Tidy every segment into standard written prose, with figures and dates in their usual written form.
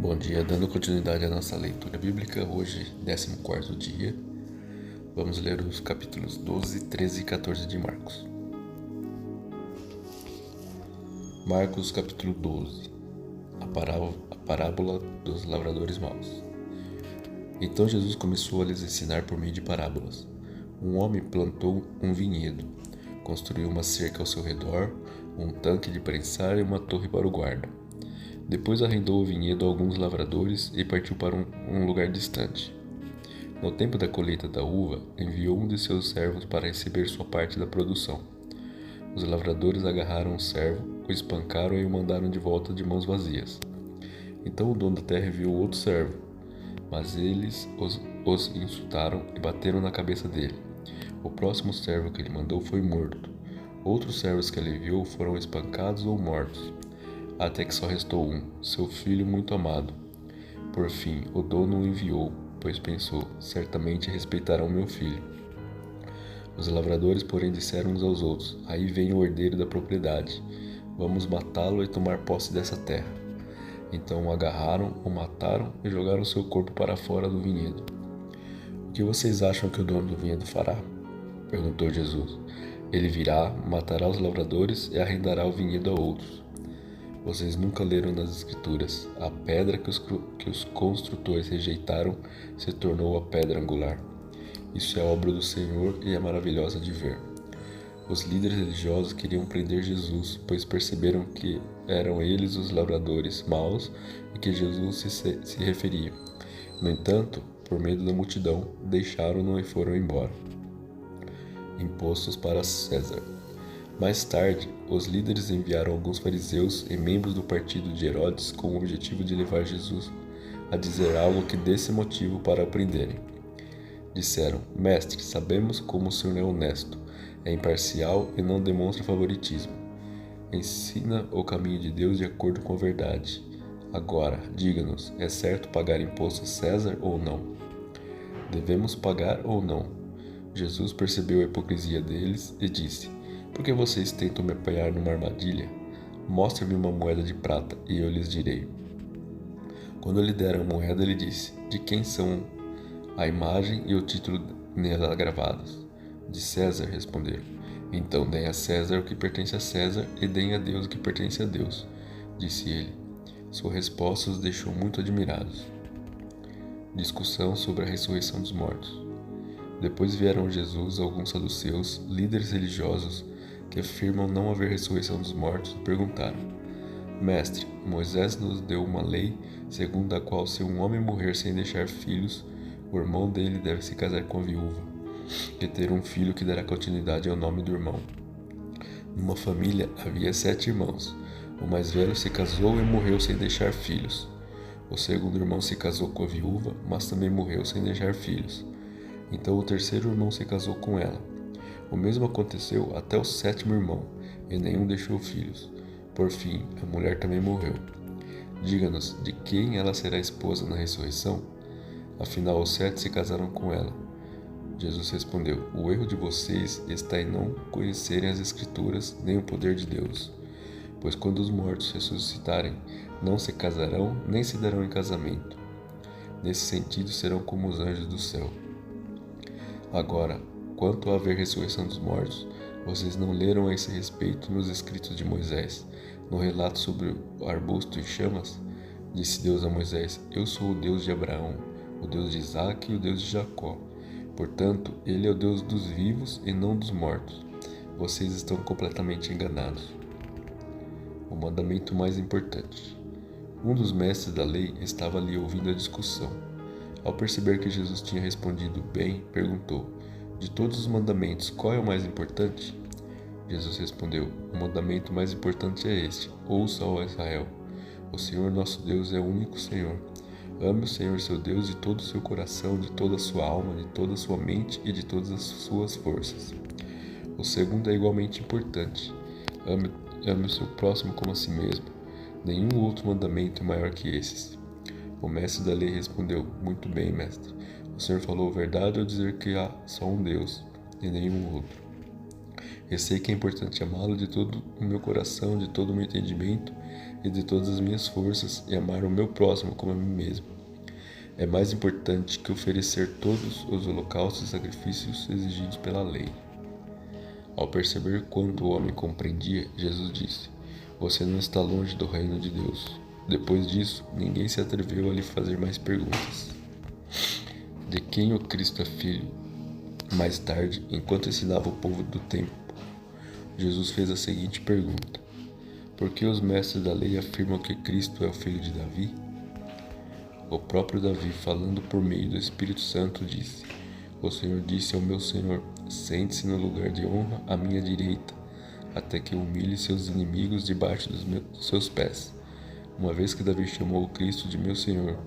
Bom dia, dando continuidade à nossa leitura bíblica, hoje, 14º dia, vamos ler os capítulos 12, 13 e 14 de Marcos. Marcos, capítulo 12, a parábola dos lavradores maus. Então Jesus começou a lhes ensinar por meio de parábolas. Um homem plantou um vinhedo, construiu uma cerca ao seu redor, um tanque de prensar e uma torre para o guarda. Depois arrendou o vinhedo a alguns lavradores e partiu para um lugar distante. No tempo da colheita da uva, enviou um de seus servos para receber sua parte da produção. Os lavradores agarraram o servo, o espancaram e o mandaram de volta de mãos vazias. Então o dono da terra enviou outro servo, mas eles os insultaram e bateram na cabeça dele. O próximo servo que ele mandou foi morto. Outros servos que ele enviou foram espancados ou mortos, até que só restou um, seu filho muito amado. Por fim, o dono o enviou, pois pensou, certamente respeitarão meu filho. Os lavradores, porém, disseram uns aos outros, aí vem o herdeiro da propriedade, vamos matá-lo e tomar posse dessa terra. Então o agarraram, o mataram e jogaram seu corpo para fora do vinhedo. O que vocês acham que o dono do vinhedo fará? Perguntou Jesus. Ele virá, matará os lavradores e arrendará o vinhedo a outros. Vocês nunca leram nas Escrituras, a pedra que os construtores rejeitaram se tornou a pedra angular. Isso é obra do Senhor e é maravilhosa de ver. Os líderes religiosos queriam prender Jesus, pois perceberam que eram eles os lavradores maus e que Jesus se referia. No entanto, por medo da multidão, deixaram-no e foram embora. Impostos para César. Mais tarde, os líderes enviaram alguns fariseus e membros do partido de Herodes com o objetivo de levar Jesus a dizer algo que desse motivo para o prenderem. Disseram, Mestre, sabemos como o Senhor é honesto, é imparcial e não demonstra favoritismo. Ensina o caminho de Deus de acordo com a verdade. Agora, diga-nos, é certo pagar imposto a César ou não? Devemos pagar ou não? Jesus percebeu a hipocrisia deles e disse, por que vocês tentam me apanhar numa armadilha? Mostre-me uma moeda de prata e eu lhes direi. Quando lhe deram a moeda, ele disse, de quem são a imagem e o título nela gravados? De César, responderam. Então deem a César o que pertence a César e deem a Deus o que pertence a Deus, disse ele. Sua resposta os deixou muito admirados. Discussão sobre a ressurreição dos mortos. Depois vieram a Jesus alguns saduceus, líderes religiosos, que afirmam não haver ressurreição dos mortos, e perguntaram, Mestre, Moisés nos deu uma lei, segundo a qual se um homem morrer sem deixar filhos, o irmão dele deve se casar com a viúva, e ter um filho que dará continuidade ao nome do irmão. Numa família havia 7 irmãos. O mais velho se casou e morreu sem deixar filhos. O segundo irmão se casou com a viúva, mas também morreu sem deixar filhos. Então o terceiro irmão se casou com ela. O mesmo aconteceu até o 7º irmão, e nenhum deixou filhos. Por fim, a mulher também morreu. Diga-nos, de quem ela será esposa na ressurreição? Afinal, os 7 se casaram com ela. Jesus respondeu, o erro de vocês está em não conhecerem as Escrituras nem o poder de Deus. Pois quando os mortos ressuscitarem, não se casarão nem se darão em casamento. Nesse sentido, serão como os anjos do céu. Agora, quanto a haver ressurreição dos mortos, vocês não leram a esse respeito nos escritos de Moisés, no relato sobre o arbusto em chamas? Disse Deus a Moisés, eu sou o Deus de Abraão, o Deus de Isaque e o Deus de Jacó. Portanto, ele é o Deus dos vivos e não dos mortos. Vocês estão completamente enganados. O mandamento mais importante. Um dos mestres da lei estava ali ouvindo a discussão. Ao perceber que Jesus tinha respondido bem, perguntou, de todos os mandamentos, qual é o mais importante? Jesus respondeu, o mandamento mais importante é este, ouça, ó Israel, o Senhor nosso Deus é o único Senhor. Ame o Senhor seu Deus de todo o seu coração, de toda a sua alma, de toda a sua mente e de todas as suas forças. O segundo é igualmente importante, ame o seu próximo como a si mesmo. Nenhum outro mandamento é maior que esses. O mestre da lei respondeu, muito bem, mestre. O Senhor falou a verdade ao dizer que há só um Deus, e nenhum outro. Eu sei que é importante amá-lo de todo o meu coração, de todo o meu entendimento e de todas as minhas forças, e amar o meu próximo como a mim mesmo. É mais importante que oferecer todos os holocaustos e sacrifícios exigidos pela lei. Ao perceber quanto o homem compreendia, Jesus disse: Você não está longe do reino de Deus. Depois disso, ninguém se atreveu a lhe fazer mais perguntas. De quem o Cristo é filho? Mais tarde, enquanto ensinava o povo do templo, Jesus fez a seguinte pergunta: Por que os mestres da lei afirmam que Cristo é o filho de Davi? O próprio Davi, falando por meio do Espírito Santo, disse: O Senhor disse ao meu Senhor: Sente-se no lugar de honra à minha direita, até que humilhe seus inimigos debaixo dos seus pés. Uma vez que Davi chamou o Cristo de meu Senhor,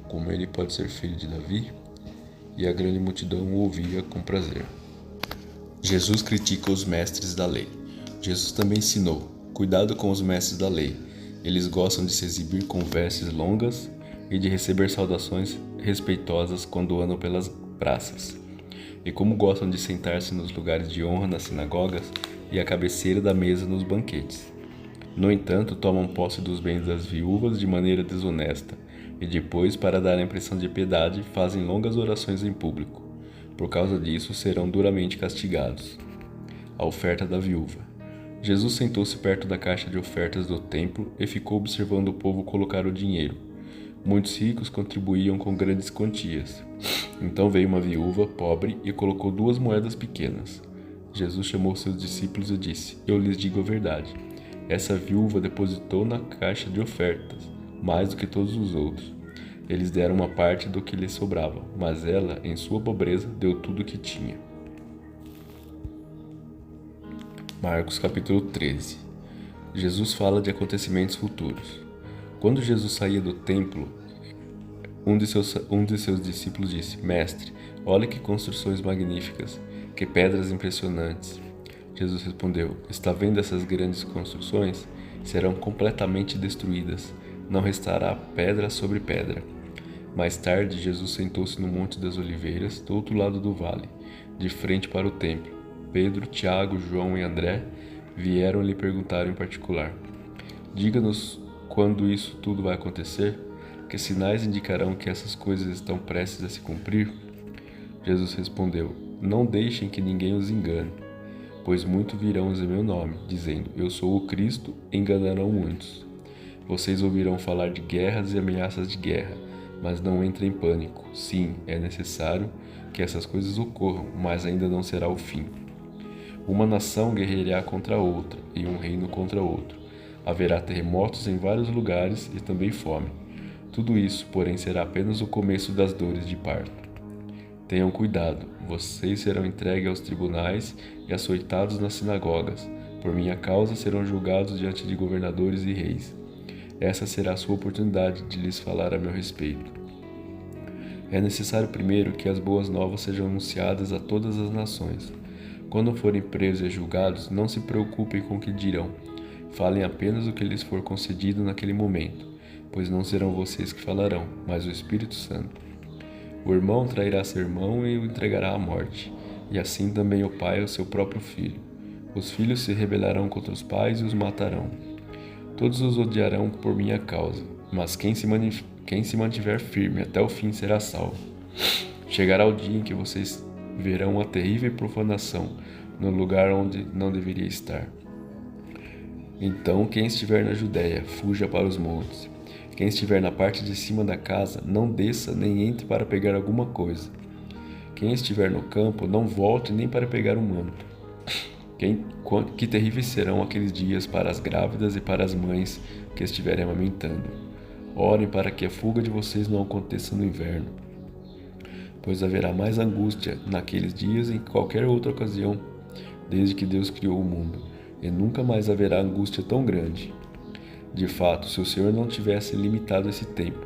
como ele pode ser filho de Davi? E a grande multidão o ouvia com prazer. Jesus critica os mestres da lei. Jesus também ensinou: Cuidado com os mestres da lei. Eles gostam de se exibir com vestes longas e de receber saudações respeitosas quando andam pelas praças. E como gostam de sentar-se nos lugares de honra nas sinagogas e à cabeceira da mesa nos banquetes. No entanto, tomam posse dos bens das viúvas de maneira desonesta e depois, para dar a impressão de piedade, fazem longas orações em público. Por causa disso, serão duramente castigados. A oferta da viúva. Jesus sentou-se perto da caixa de ofertas do templo e ficou observando o povo colocar o dinheiro. Muitos ricos contribuíam com grandes quantias. Então veio uma viúva pobre e colocou 2 moedas pequenas. Jesus chamou seus discípulos e disse: Eu lhes digo a verdade. Essa viúva depositou na caixa de ofertas mais do que todos os outros. Eles deram uma parte do que lhes sobrava, mas ela, em sua pobreza, deu tudo o que tinha. Marcos capítulo 13. Jesus fala de acontecimentos futuros. Quando Jesus saía do templo, um de seus discípulos disse: Mestre, olha que construções magníficas, que pedras impressionantes. Jesus respondeu: Está vendo essas grandes construções? Serão completamente destruídas. Não restará pedra sobre pedra. Mais tarde, Jesus sentou-se no Monte das Oliveiras, do outro lado do vale, de frente para o templo. Pedro, Tiago, João e André vieram lhe perguntar em particular: Diga-nos quando isso tudo vai acontecer? Que sinais indicarão que essas coisas estão prestes a se cumprir? Jesus respondeu: Não deixem que ninguém os engane, pois muitos virão em meu nome, dizendo: Eu sou o Cristo, e enganarão muitos. Vocês ouvirão falar de guerras e ameaças de guerra, mas não entrem em pânico. Sim, é necessário que essas coisas ocorram, mas ainda não será o fim. Uma nação guerreará contra outra, e um reino contra outro. Haverá terremotos em vários lugares e também fome. Tudo isso, porém, será apenas o começo das dores de parto. Tenham cuidado, vocês serão entregues aos tribunais e açoitados nas sinagogas. Por minha causa serão julgados diante de governadores e reis. Essa será a sua oportunidade de lhes falar a meu respeito. É necessário primeiro que as boas novas sejam anunciadas a todas as nações. Quando forem presos e julgados, não se preocupem com o que dirão. Falem apenas o que lhes for concedido naquele momento, pois não serão vocês que falarão, mas o Espírito Santo. O irmão trairá seu irmão e o entregará à morte, e assim também o pai ao seu próprio filho. Os filhos se rebelarão contra os pais e os matarão. Todos os odiarão por minha causa, mas quem se mantiver firme até o fim será salvo. Chegará o dia em que vocês verão a terrível profanação no lugar onde não deveria estar. Então, quem estiver na Judéia, fuja para os montes. Quem estiver na parte de cima da casa, não desça nem entre para pegar alguma coisa. Quem estiver no campo, não volte nem para pegar um manto. Que terríveis serão aqueles dias para as grávidas e para as mães que estiverem amamentando. Orem para que a fuga de vocês não aconteça no inverno, pois haverá mais angústia naqueles dias em qualquer outra ocasião, desde que Deus criou o mundo, e nunca mais haverá angústia tão grande. De fato, se o Senhor não tivesse limitado esse tempo,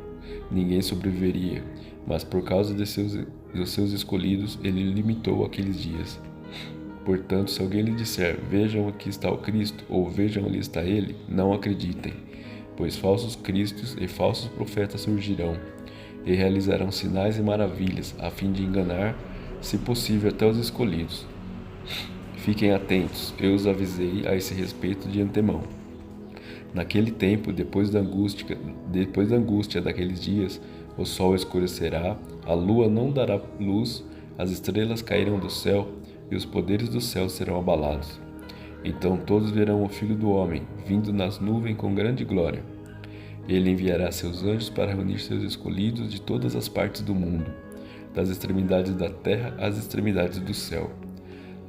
ninguém sobreviveria, mas por causa dos seus escolhidos, ele limitou aqueles dias. Portanto, se alguém lhe disser: Vejam aqui está o Cristo, ou Vejam ali está ele, não acreditem, pois falsos cristos e falsos profetas surgirão, e realizarão sinais e maravilhas, a fim de enganar, se possível, até os escolhidos. Fiquem atentos, eu os avisei a esse respeito de antemão. Naquele tempo, depois da angústia daqueles dias, o sol escurecerá, a lua não dará luz, as estrelas cairão do céu e os poderes do céu serão abalados. Então todos verão o Filho do Homem, vindo nas nuvens com grande glória. Ele enviará seus anjos para reunir seus escolhidos de todas as partes do mundo, das extremidades da terra às extremidades do céu.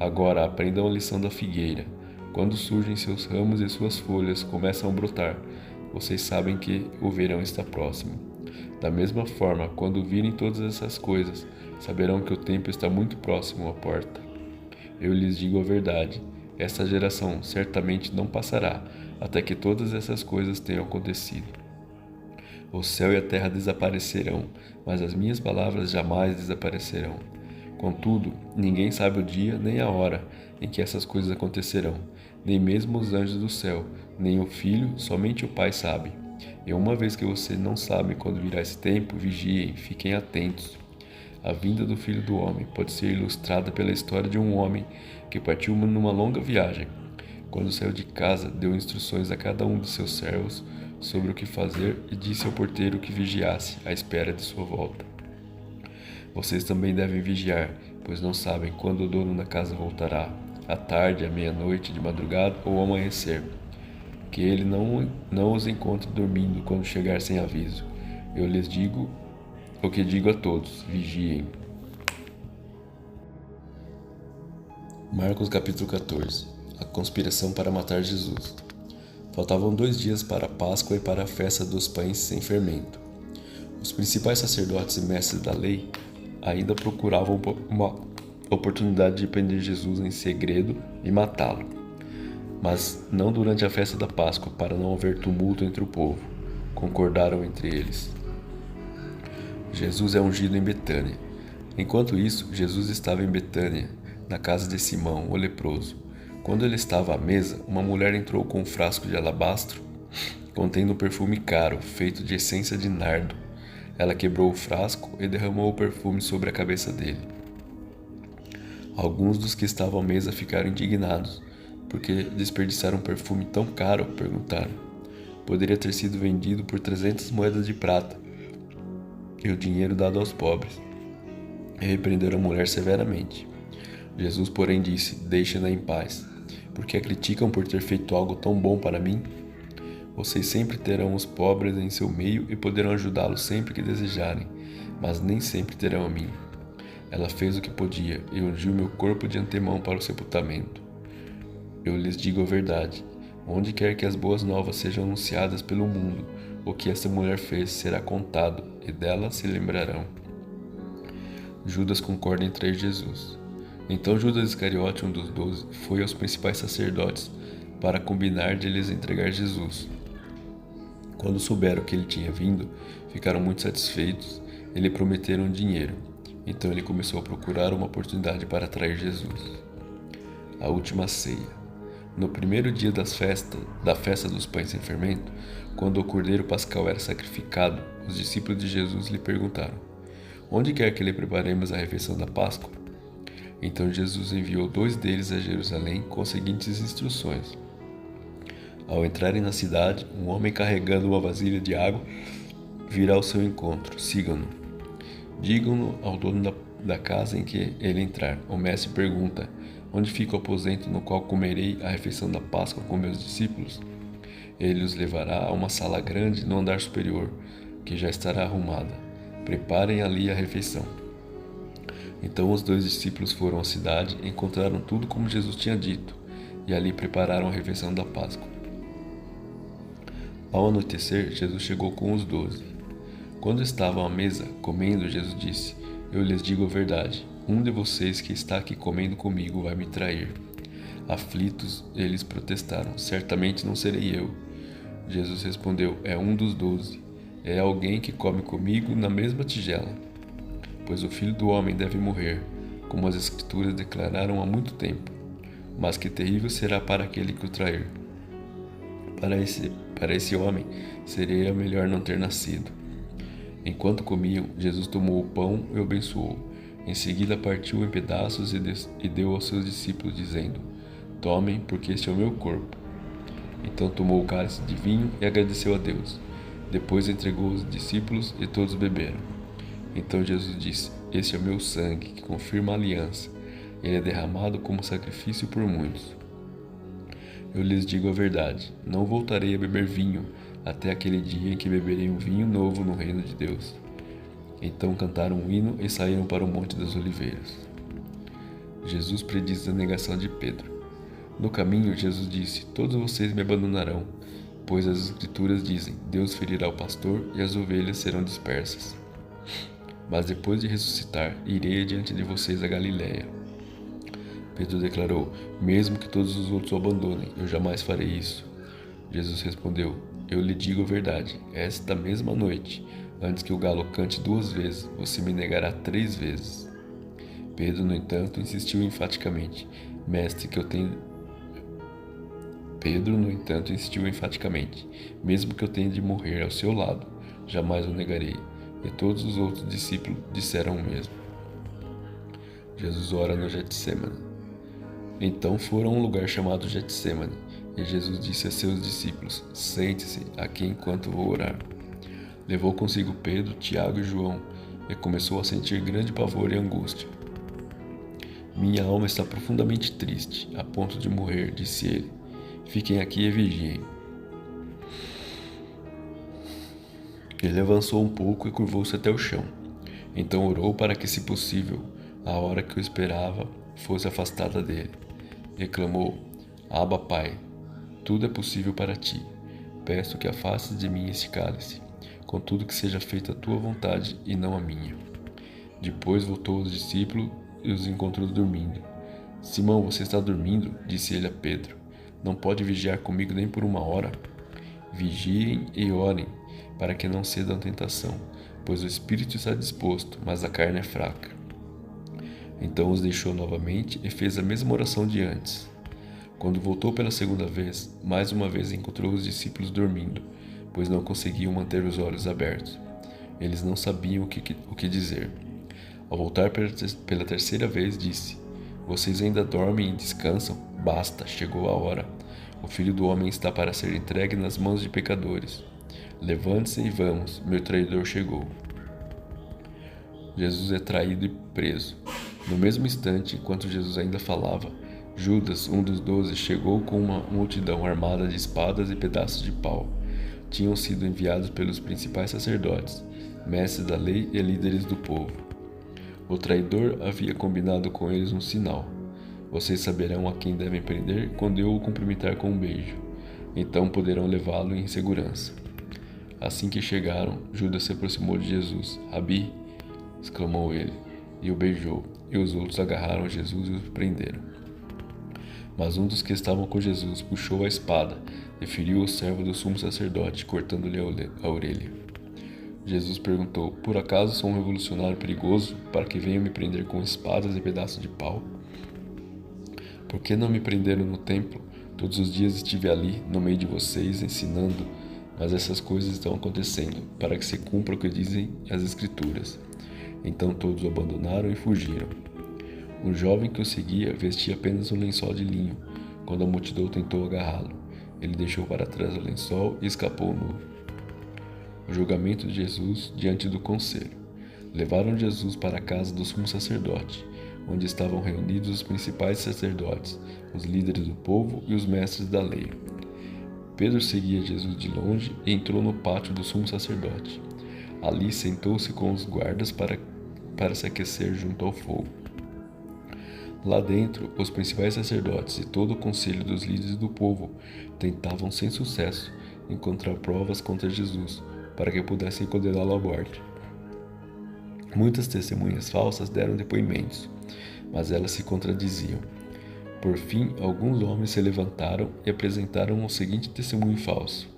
Agora aprendam a lição da figueira. Quando surgem seus ramos e suas folhas começam a brotar, vocês sabem que o verão está próximo. Da mesma forma, quando virem todas essas coisas, saberão que o tempo está muito próximo à porta. Eu lhes digo a verdade, esta geração certamente não passará até que todas essas coisas tenham acontecido. O céu e a terra desaparecerão, mas as minhas palavras jamais desaparecerão. Contudo, ninguém sabe o dia nem a hora em que essas coisas acontecerão, nem mesmo os anjos do céu, nem o Filho, somente o Pai sabe. E uma vez que você não sabe quando virá esse tempo, vigiem, fiquem atentos. A vinda do Filho do Homem pode ser ilustrada pela história de um homem que partiu numa longa viagem. Quando saiu de casa, deu instruções a cada um de seus servos sobre o que fazer e disse ao porteiro que vigiasse à espera de sua volta. Vocês também devem vigiar, pois não sabem quando o dono da casa voltará, à tarde, à meia-noite, de madrugada ou ao amanhecer. Que ele não os encontre dormindo quando chegar sem aviso. Eu lhes digo o que digo a todos: vigiem. Marcos capítulo 14. A conspiração para matar Jesus. Faltavam 2 dias para a Páscoa e para a festa dos pães sem fermento. Os principais sacerdotes e mestres da lei ainda procuravam uma oportunidade de prender Jesus em segredo e matá-lo, mas não durante a festa da Páscoa, para não haver tumulto entre o povo. Concordaram entre eles. Jesus é ungido em Betânia. Enquanto isso, Jesus estava em Betânia, na casa de Simão, o leproso. Quando ele estava à mesa, uma mulher entrou com um frasco de alabastro contendo um perfume caro, feito de essência de nardo. Ela quebrou o frasco e derramou o perfume sobre a cabeça dele. Alguns dos que estavam à mesa ficaram indignados, porque desperdiçaram um perfume tão caro, perguntaram. Poderia ter sido vendido por 300 moedas de prata e o dinheiro dado aos pobres. E repreenderam a mulher severamente. Jesus, porém, disse: deixem-na em paz, porque a criticam por ter feito algo tão bom para mim. Vocês sempre terão os pobres em seu meio e poderão ajudá-los sempre que desejarem, mas nem sempre terão a mim. Ela fez o que podia e ungiu meu corpo de antemão para o sepultamento. Eu lhes digo a verdade: onde quer que as boas novas sejam anunciadas pelo mundo, o que essa mulher fez será contado, e dela se lembrarão. Judas concorda em trair Jesus. Então Judas Iscariote, um dos 12, foi aos principais sacerdotes para combinar de lhes entregar Jesus. Quando souberam que ele tinha vindo, ficaram muito satisfeitos e lhe prometeram dinheiro. Então ele começou a procurar uma oportunidade para trair Jesus. A última ceia. No primeiro dia da festa dos pães sem fermento, quando o cordeiro pascal era sacrificado, os discípulos de Jesus lhe perguntaram: onde quer que lhe preparemos a refeição da Páscoa? Então Jesus enviou 2 deles a Jerusalém com as seguintes instruções: ao entrarem na cidade, um homem carregando uma vasilha de água virá ao seu encontro. Sigam-no. Digam-no ao dono da casa em que ele entrar. O mestre pergunta: onde fica o aposento no qual comerei a refeição da Páscoa com meus discípulos? Ele os levará a uma sala grande no andar superior, que já estará arrumada. Preparem ali a refeição. Então os 2 discípulos foram à cidade, encontraram tudo como Jesus tinha dito, e ali prepararam a refeição da Páscoa. Ao anoitecer, Jesus chegou com os 12. Quando estavam à mesa, comendo, Jesus disse: eu lhes digo a verdade, um de vocês que está aqui comendo comigo vai me trair. Aflitos, eles protestaram: certamente não serei eu. Jesus respondeu: é um dos 12. É alguém que come comigo na mesma tigela. Pois o Filho do Homem deve morrer, como as Escrituras declararam há muito tempo. Mas que terrível será para aquele que o trair. Para esse homem, seria melhor não ter nascido. Enquanto comiam, Jesus tomou o pão e o abençoou. Em seguida partiu em pedaços e deu aos seus discípulos, dizendo: Tomem, porque este é o meu corpo. Então tomou o cálice de vinho e agradeceu a Deus. Depois entregou aos discípulos e todos beberam. Então Jesus disse: Este é o meu sangue, que confirma a aliança. Ele é derramado como sacrifício por muitos. Eu lhes digo a verdade: não voltarei a beber vinho até aquele dia em que beberei um vinho novo no reino de Deus. Então cantaram um hino e saíram para o Monte das Oliveiras. Jesus prediz a negação de Pedro. No caminho, Jesus disse: Todos vocês me abandonarão, pois as Escrituras dizem: Deus ferirá o pastor e as ovelhas serão dispersas. Mas depois de ressuscitar, irei adiante de vocês a Galiléia. Pedro declarou: Mesmo que todos os outros o abandonem, eu jamais farei isso. Jesus respondeu: Eu lhe digo a verdade, esta mesma noite, antes que o galo cante 2 vezes, você me negará 3 vezes. Pedro, no entanto, insistiu enfaticamente: Mestre, mesmo que eu tenha de morrer ao seu lado, jamais o negarei. E todos os outros discípulos disseram o mesmo. Jesus ora no Getsêmani. Então foram a um lugar chamado Getsêmani, e Jesus disse a seus discípulos: Sente-se aqui enquanto vou orar. Levou consigo Pedro, Tiago e João, e começou a sentir grande pavor e angústia. Minha alma está profundamente triste, a ponto de morrer, disse ele. Fiquem aqui e vigiem. Ele avançou um pouco e curvou-se até o chão. Então orou para que, se possível, a hora que o esperava fosse afastada dele. E clamou: Abba, Pai, tudo é possível para ti. Peço que afastes de mim este cálice, contudo que seja feita a tua vontade e não a minha. Depois voltou aos discípulos e os encontrou dormindo. Simão, você está dormindo? Disse ele a Pedro. Não pode vigiar comigo nem por 1 hora? Vigiem e orem, para que não cedam à tentação, pois o espírito está disposto, mas a carne é fraca. Então os deixou novamente e fez a mesma oração de antes. Quando voltou pela 2ª vez, mais uma vez encontrou os discípulos dormindo, pois não conseguiam manter os olhos abertos. Eles não sabiam o que dizer. Ao voltar pela 3ª vez, disse: Vocês ainda dormem e descansam? Basta, chegou a hora. O Filho do Homem está para ser entregue nas mãos de pecadores. Levante-se e vamos, meu traidor chegou. Jesus é traído e preso. No mesmo instante, enquanto Jesus ainda falava, Judas, um dos 12, chegou com uma multidão armada de espadas e pedaços de pau. Tinham sido enviados pelos principais sacerdotes, mestres da lei e líderes do povo. O traidor havia combinado com eles um sinal. Vocês saberão a quem devem prender quando eu o cumprimentar com um beijo. Então poderão levá-lo em segurança. Assim que chegaram, Judas se aproximou de Jesus. Rabi, exclamou ele, e o beijou, e os outros agarraram Jesus e o prenderam. Mas um dos que estavam com Jesus puxou a espada e feriu o servo do sumo sacerdote, cortando-lhe a orelha. Jesus perguntou: Por acaso sou um revolucionário perigoso para que venham me prender com espadas e pedaços de pau? Por que não me prenderam no templo? Todos os dias estive ali, no meio de vocês, ensinando, mas essas coisas estão acontecendo, para que se cumpra o que dizem as Escrituras. Então todos o abandonaram e fugiram. Um jovem que o seguia vestia apenas um lençol de linho. Quando a multidão tentou agarrá-lo, ele deixou para trás o lençol e escapou nu. O julgamento de Jesus diante do conselho. Levaram Jesus para a casa do sumo sacerdote, onde estavam reunidos os principais sacerdotes, os líderes do povo e os mestres da lei. Pedro seguia Jesus de longe e entrou no pátio do sumo sacerdote. Ali sentou-se com os guardas para se aquecer junto ao fogo. Lá dentro, os principais sacerdotes e todo o conselho dos líderes do povo tentavam sem sucesso encontrar provas contra Jesus, para que pudessem condená-lo à morte. Muitas testemunhas falsas deram depoimentos, mas elas se contradiziam. Por fim, alguns homens se levantaram e apresentaram o seguinte testemunho falso: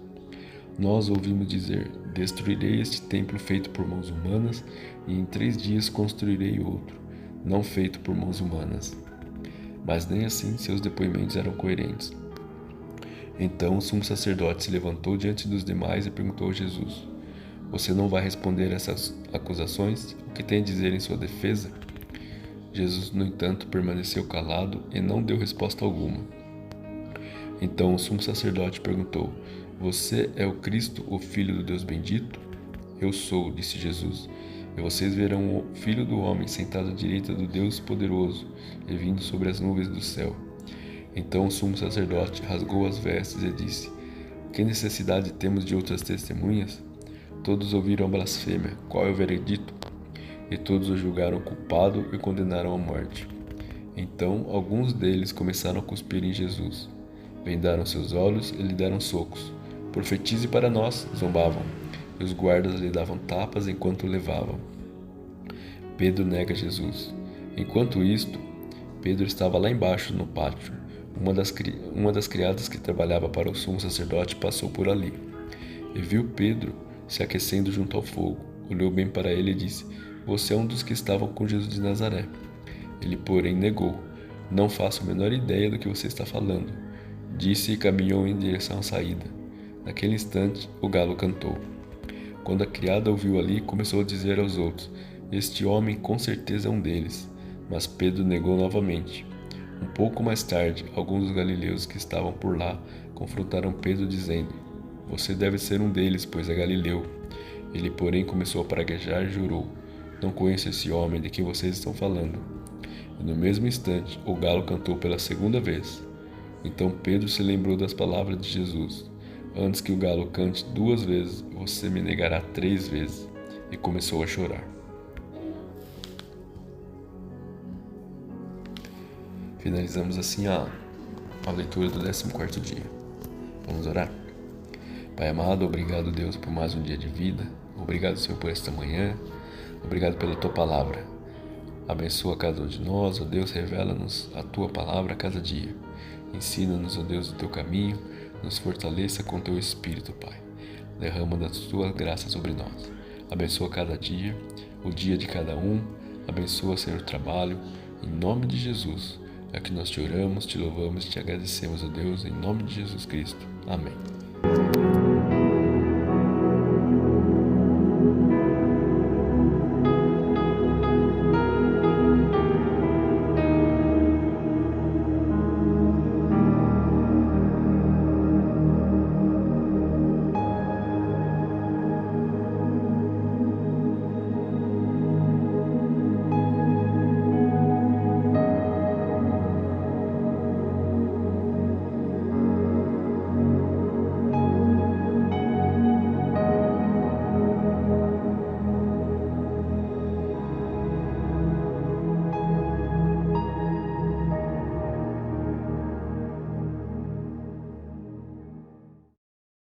Nós ouvimos dizer: destruirei este templo feito por mãos humanas, e em 3 dias construirei outro, não feito por mãos humanas. Mas nem assim seus depoimentos eram coerentes. Então o sumo sacerdote se levantou diante dos demais e perguntou a Jesus: Você não vai responder essas acusações? O que tem a dizer em sua defesa? Jesus, no entanto, permaneceu calado e não deu resposta alguma. Então o sumo sacerdote perguntou: Você é o Cristo, o Filho do Deus bendito? Eu sou, disse Jesus. E vocês verão o Filho do Homem sentado à direita do Deus poderoso e vindo sobre as nuvens do céu. Então o sumo sacerdote rasgou as vestes e disse: Que necessidade temos de outras testemunhas? Todos ouviram a blasfêmia. Qual é o veredito? E todos o julgaram culpado e condenaram à morte. Então alguns deles começaram a cuspir em Jesus. Vendaram seus olhos e lhe deram socos. Profetize para nós, zombavam. E os guardas lhe davam tapas enquanto o levavam. Pedro nega Jesus. Enquanto isto, Pedro estava lá embaixo no pátio. Uma das criadas que trabalhava para o sumo sacerdote passou por ali e viu Pedro se aquecendo junto ao fogo. Olhou bem para ele e disse: Você é um dos que estavam com Jesus de Nazaré. Ele, porém, negou: Não faço a menor ideia do que você está falando. Disse e caminhou em direção à saída. Naquele instante, o galo cantou. Quando a criada ouviu ali, começou a dizer aos outros: Este homem com certeza é um deles. Mas Pedro negou novamente. Um pouco mais tarde, alguns dos galileus que estavam por lá confrontaram Pedro, dizendo: Você deve ser um deles, pois é galileu. Ele, porém, começou a praguejar e jurou: Não conheço esse homem de quem vocês estão falando. E no mesmo instante, o galo cantou pela segunda vez. Então Pedro se lembrou das palavras de Jesus: Antes que o galo cante 2 vezes, você me negará 3 vezes. E começou a chorar. Finalizamos assim a leitura do 14º dia. Vamos orar? Pai amado, obrigado, Deus, por mais um dia de vida. Obrigado, Senhor, por esta manhã. Obrigado pela Tua palavra. Abençoa cada um de nós, ó Deus, revela-nos a Tua palavra a cada dia. Ensina-nos, ó Deus, o Teu caminho, nos fortaleça com Teu Espírito, Pai. Derrama das Tuas graças sobre nós. Abençoa cada dia, o dia de cada um. Abençoa, Senhor, o trabalho. Em nome de Jesus, é que nós te oramos, te louvamos e te agradecemos, ó Deus, em nome de Jesus Cristo. Amém.